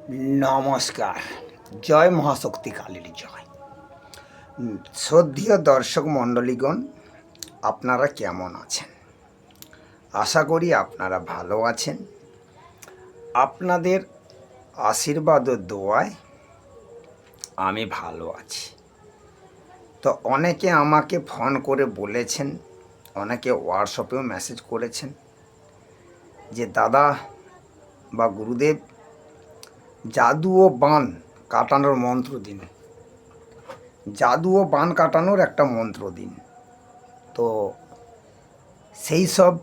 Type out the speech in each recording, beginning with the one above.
নমস্কার। জয় মহাশক্তি কালীর জয়। শ্রদ্ধেয় দর্শক মণ্ডলীগণ, আপনারা কেমন আছেন? আশা করি আপনারা ভালো আছেন। আপনাদের আশীর্বাদ ও দোয়ায় আমি ভালো আছি। তো অনেকে আমাকে ফোন করে বলেছেন, অনেকে হোয়াটসঅ্যাপেও মেসেজ করেছেন যে দাদা বা গুরুদেব, জাদু ও বান কাটানোর মন্ত্র দিন, জাদু ও বান কাটানোর একটা মন্ত্র দিন। তো সেই সব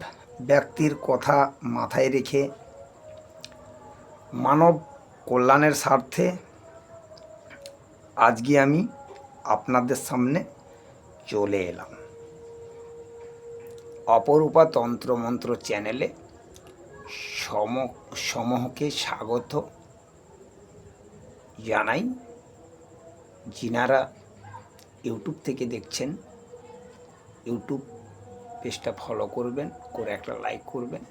ব্যক্তির কথা মাথায় রেখে মানব কল্যাণের স্বার্থে আজকে আমি আপনাদের সামনে চলে এলাম। অপরূপা তন্ত্রমন্ত্র চ্যানেলে সমূহকে স্বাগত জানাই। যিনারা ইউটিউব থেকে দেখছেন, ইউটিউব পেজটা ফলো করবেন, করে একটা লাইক করবেন।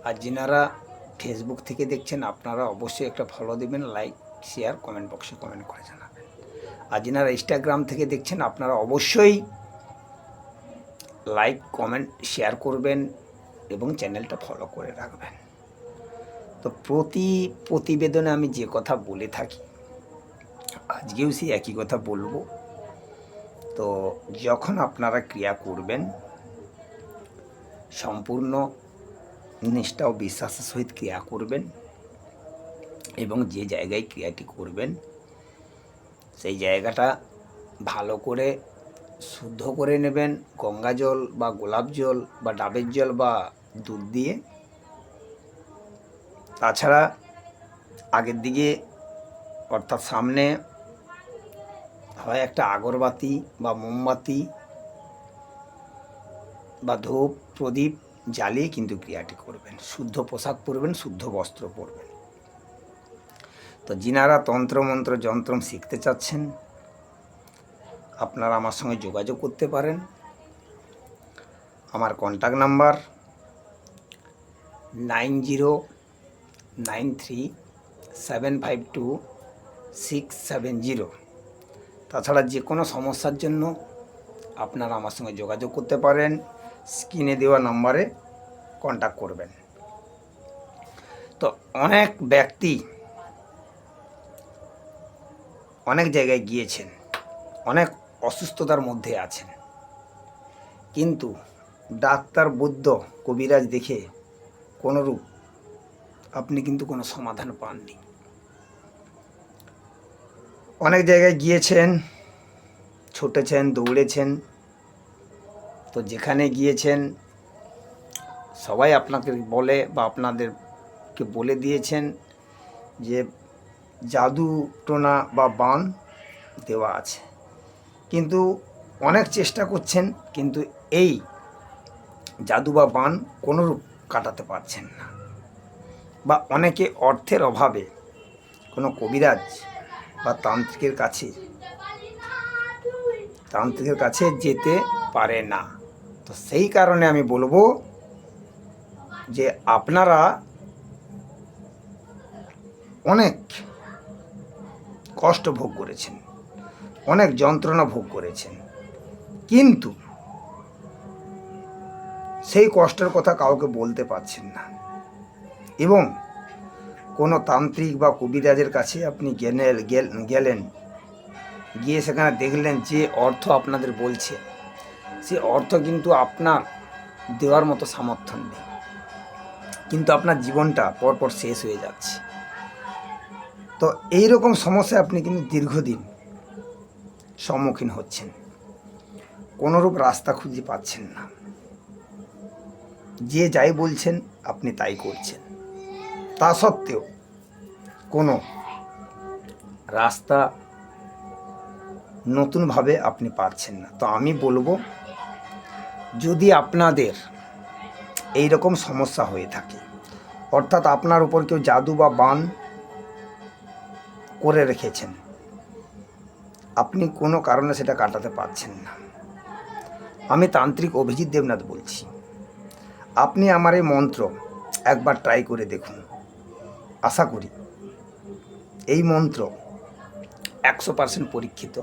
আর যিনারা ফেসবুক থেকে দেখছেন, আপনারা অবশ্যই একটা ফলো দেবেন, লাইক, শেয়ার, কমেন্ট বক্সে কমেন্ট করে জানাবেন। আর যিনারা ইনস্টাগ্রাম থেকে দেখছেন, আপনারা অবশ্যই লাইক, কমেন্ট, শেয়ার করবেন এবং চ্যানেলটা ফলো করে রাখবেন। তো প্রতিবেদনে আমি যে কথা বলে থাকি, আজকেও সেই একই কথা বলবো। তো যখন আপনারা ক্রিয়া করবেন, সম্পূর্ণ নিষ্ঠা ও বিশ্বাসের সহিত ক্রিয়া করবেন এবং যে জায়গায় ক্রিয়াটি করবেন সেই জায়গাটা ভালো করে শুদ্ধ করে নেবেন। গঙ্গা জল বা গোলাপ জল বা ডাবের জল বা দুধ দিয়ে। তাছাড়া আগের দিকে অর্থাৎ সামনে হয় একটা আগরবাতি বা মোমবাতি বা ধূপ প্রদীপ জ্বালিয়ে কিন্তু ক্রিয়াটি করবেন। শুদ্ধ পোশাক পরবেন, শুদ্ধ বস্ত্র পরবেন। তো যিনারা তন্ত্রমন্ত্র যন্ত্রম শিখতে চাচ্ছেন, আপনারা আমার সঙ্গে যোগাযোগ করতে পারেন। আমার কন্ট্যাক্ট নাম্বার 9093752670। তাছাড়া যে কোনো সমস্যার জন্য আপনারা আমার সঙ্গে যোগাযোগ করতে পারেন, স্ক্রিনে দেওয়া নাম্বারে কন্ট্যাক্ট করবেন। তো অনেক ব্যক্তি অনেক জায়গায় গিয়েছেন, অনেক অসুস্থতার মধ্যে আছেন, কিন্তু ডাক্তার, বৈদ্য, কবিরাজ দেখে কোনোরূপ আপনি কিন্তু কোনো সমাধান পাননি। অনেক জায়গায় গিয়েছেন, ছুটেছেন, দৌড়েছেন। তো যেখানে গিয়েছেন সবাই আপনাকে বলে বা আপনাদেরকে বলে দিয়েছেন যে জাদু টোনা বা বান দেওয়া আছে, কিন্তু অনেক চেষ্টা করছেন, কিন্তু এই জাদু বা বান কোনোরূপ কাটাতে পারছেন না। বা অনেকে অর্থের অভাবে কোনো কবিরাজ বা তান্ত্রিকের কাছে যেতে পারে না। তো সেই কারণে আমি বলবো যে আপনারা অনেক কষ্ট ভোগ করেছেন, অনেক যন্ত্রণা ভোগ করেছেন, কিন্তু সেই কষ্টের কথা কাউকে বলতে পারছেন না। এবং কোনো তান্ত্রিক বা কবিরাজের কাছে আপনি গেলেন, গিয়ে সেখানে দেখলেন যে অর্থ আপনাদের বলছে, সে অর্থ কিন্তু আপনার দেওয়ার মতো সামর্থ্য নেই, কিন্তু আপনার জীবনটা পরপর শেষ হয়ে যাচ্ছে। তো এই রকম সমস্যায় আপনি কিন্তু দীর্ঘদিন সম্মুখীন হচ্ছেন, কোনোরূপ রাস্তা খুঁজে পাচ্ছেন না। যে যাই বলছেন আপনি তাই করছেন, তা সত্ত্বেও কোনো রাস্তা নতুনভাবে আপনি পাচ্ছেন না। তো আমি বলবো, যদি আপনাদের এই রকম সমস্যা হয়ে থাকে, অর্থাৎ আপনার উপর কেউ জাদু বা বান করে রেখেছেন, আপনি কোনো কারণে সেটা কাটাতে পারছেন না, আমি তান্ত্রিক অভিজিৎ দেবনাথ বলছি। আপনি আমার এই মন্ত্র একবার ট্রাই করে দেখুন। আশা করি এই মন্ত্র 100% পরীক্ষিত,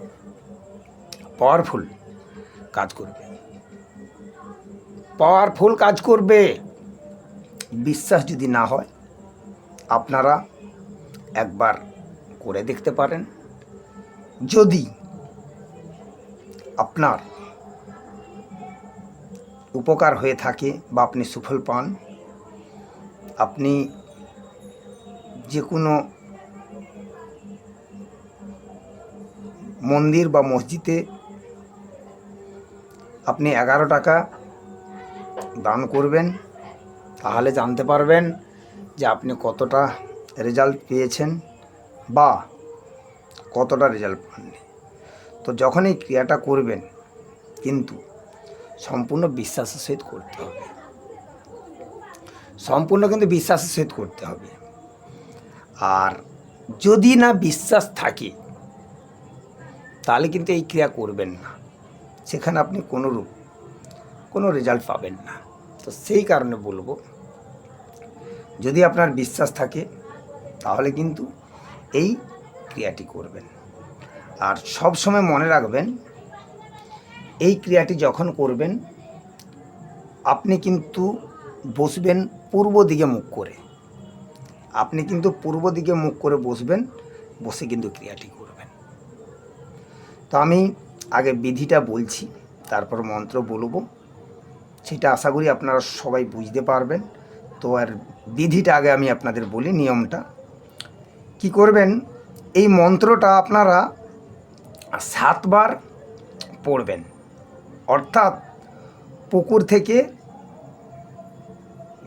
পাওয়ারফুল কাজ করবে, পাওয়ারফুল কাজ করবে। বিশ্বাস যদি না হয় আপনারা একবার করে দেখতে পারেন। যদি আপনার উপকার হয়ে থাকে বা আপনি সুফল পান, আপনি যে কোনো মন্দির বা মসজিদে আপনি 11 টাকা দান করবেন, তাহলে জানতে পারবেন যে আপনি কতটা রেজাল্ট পেয়েছেন বা কতটা রেজাল্ট পাননি। তো যখন এই ক্রিয়াটা করবেন কিন্তু সম্পূর্ণ বিশ্বাসের সহিত করতে হবে, সম্পূর্ণ কিন্তু বিশ্বাসের সহিত করতে হবে। আর যদি না বিশ্বাস থাকে তাহলে কিন্তু এই ক্রিয়া করবেন না, সেখানে আপনি কোনো রেজাল্ট পাবেন না। তো সেই কারণে বলবো, যদি আপনার বিশ্বাস থাকে তাহলে কিন্তু এই ক্রিয়াটি করবেন। আর সব সময় মনে রাখবেন, এই ক্রিয়াটি যখন করবেন আপনি কিন্তু বসবেন পূর্ব দিকে মুখ করে, আপনি কিন্তু পূর্ব দিকে মুখ করে বসবেন, বসে কিন্তু ক্রিয়াটি করবেন। তো আমি আগে বিধিটা বলছি, তারপর মন্ত্র বলবো, সেটা আশা করি আপনারা সবাই বুঝতে পারবেন। তো আর বিধিটা আগে আমি আপনাদের বলি, নিয়মটা কি করবেন। এই মন্ত্রটা আপনারা 7 বার পড়বেন, অর্থাৎ পুকুর থেকে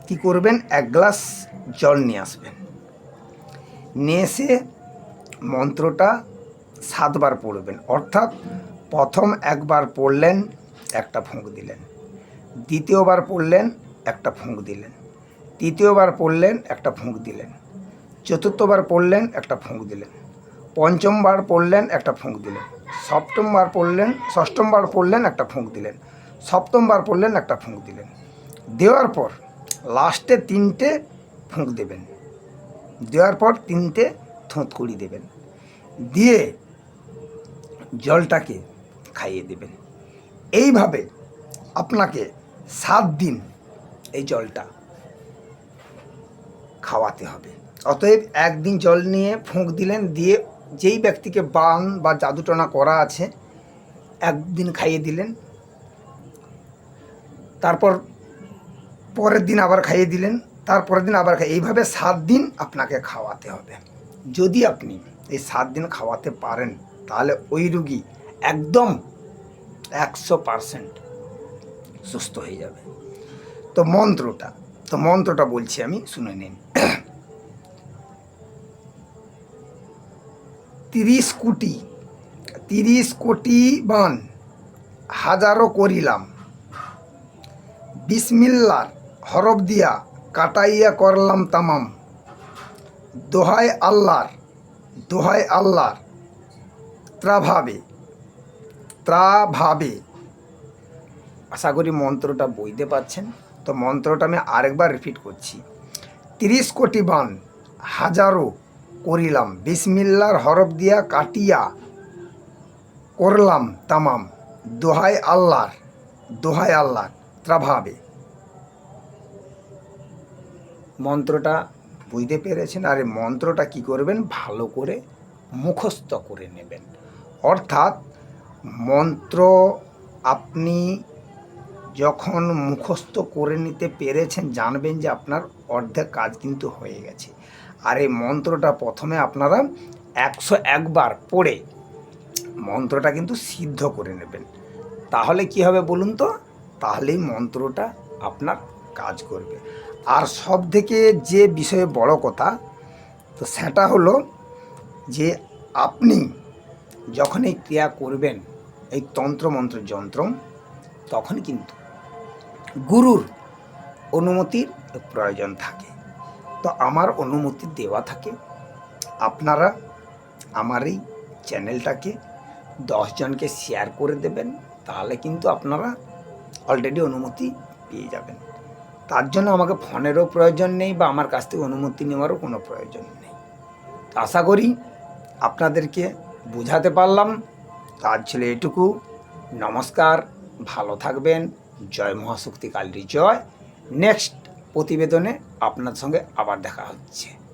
কি করবেন, 1 গ্লাস জল নিয়ে আসবেন, নিয়ে এসে মন্ত্রটা 7 বার পড়বেন। অর্থাৎ প্রথম একবার পড়লেন, একটা ফুঁক দিলেন, দ্বিতীয়বার পড়লেন, একটা ফুঁক দিলেন, তৃতীয়বার পড়লেন, একটা ফুঁক দিলেন, চতুর্থবার পড়লেন, একটা ফুঁক দিলেন, পঞ্চমবার পড়লেন, একটা ফুঁক দিলেন, ষষ্ঠমবার পড়লেন, একটা ফুঁক দিলেন, সপ্তমবার পড়লেন, একটা ফুঁক দিলেন। দেওয়ার পর লাস্টে 3টে ফুঁক দেবেন, দেওয়ার পর 3টে থুঁতকুড়ি দেবেন, দিয়ে জলটাকে খাইয়ে দেবেন। এইভাবে আপনাকে 7 দিন এই জলটা খাওয়াতে হবে। অতএব একদিন জল নিয়ে ফুঁক দিলেন, দিয়ে যেই ব্যক্তিকে বান বা জাদুটনা করা আছে একদিন খাইয়ে দিলেন, তারপর পরের দিন আবার খাইয়ে দিলেন, তারপরের দিন আবার এইভাবে 7 দিন আপনাকে খাওয়াতে হবে। যদি আপনি এই 7 দিন খাওয়াতে পারেন তাহলে ওই রুগী একদম 100% সুস্থ হয়ে যাবে। তো মন্ত্রটা বলছি আমি, শুনে নিন। 30 কোটি বান হাজারো করিলাম, বিসমিল্লার হরফ দিয়া কাটাইয়া করলাম তামাম, দোহাই আল্লাহর ত্রাভাবে। আশা করি মন্ত্রটা বুঝতে পারছেন। তো মন্ত্রটা আমি আরেকবার রিপিট করছি। 30 কোটি বান হাজারো করিলাম, বিসমিল্লার হরফ দিয়া কাটিয়া করলাম তামাম, দোহাই আল্লাহর ত্রাভাবে। মন্ত্রটা বুঝতে পেরেছেন? আর এই মন্ত্রটা কি করবেন, ভালো করে মুখস্থ করে নেবেন। অর্থাৎ মন্ত্র আপনি যখন মুখস্থ করে নিতে পেরেছেন, জানবেন যে আপনার অর্ধেক কাজ কিন্তু হয়ে গেছে। আর এই মন্ত্রটা প্রথমে আপনারা 101 বার পড়ে মন্ত্রটা কিন্তু সিদ্ধ করে নেবেন। তাহলে কি হবে বলুন তো? তাহলেই মন্ত্রটা আপনার কাজ করবে। আর সব থেকে যে বিষয়ে বড় কথা, তো সেটা হলো যে আপনি যখন এই ক্রিয়া করবেন, এই তন্ত্র যন্ত্র, তখন কিন্তু গুরুর অনুমতির প্রয়োজন থাকে। তো আমার অনুমতি দেওয়া থাকে। আপনারা আমার এই চ্যানেলটাকে 10 জনকে শেয়ার করে দেবেন, তাহলে কিন্তু আপনারা অলরেডি অনুমতি পেয়ে যাবেন। তার জন্য আমাকে ফোনেরও প্রয়োজন নেই বা আমার কাছ থেকে অনুমতি নেওয়ারও কোনো প্রয়োজন নেই। তো আশা করি আপনাদেরকে বোঝাতে পারলাম। আজ ছিল এটুকু। নমস্কার, ভালো থাকবেন। জয় মহাশক্তি কালীর জয়। নেক্সট প্রতিবেদনে আপনার সঙ্গে আবার দেখা হচ্ছে।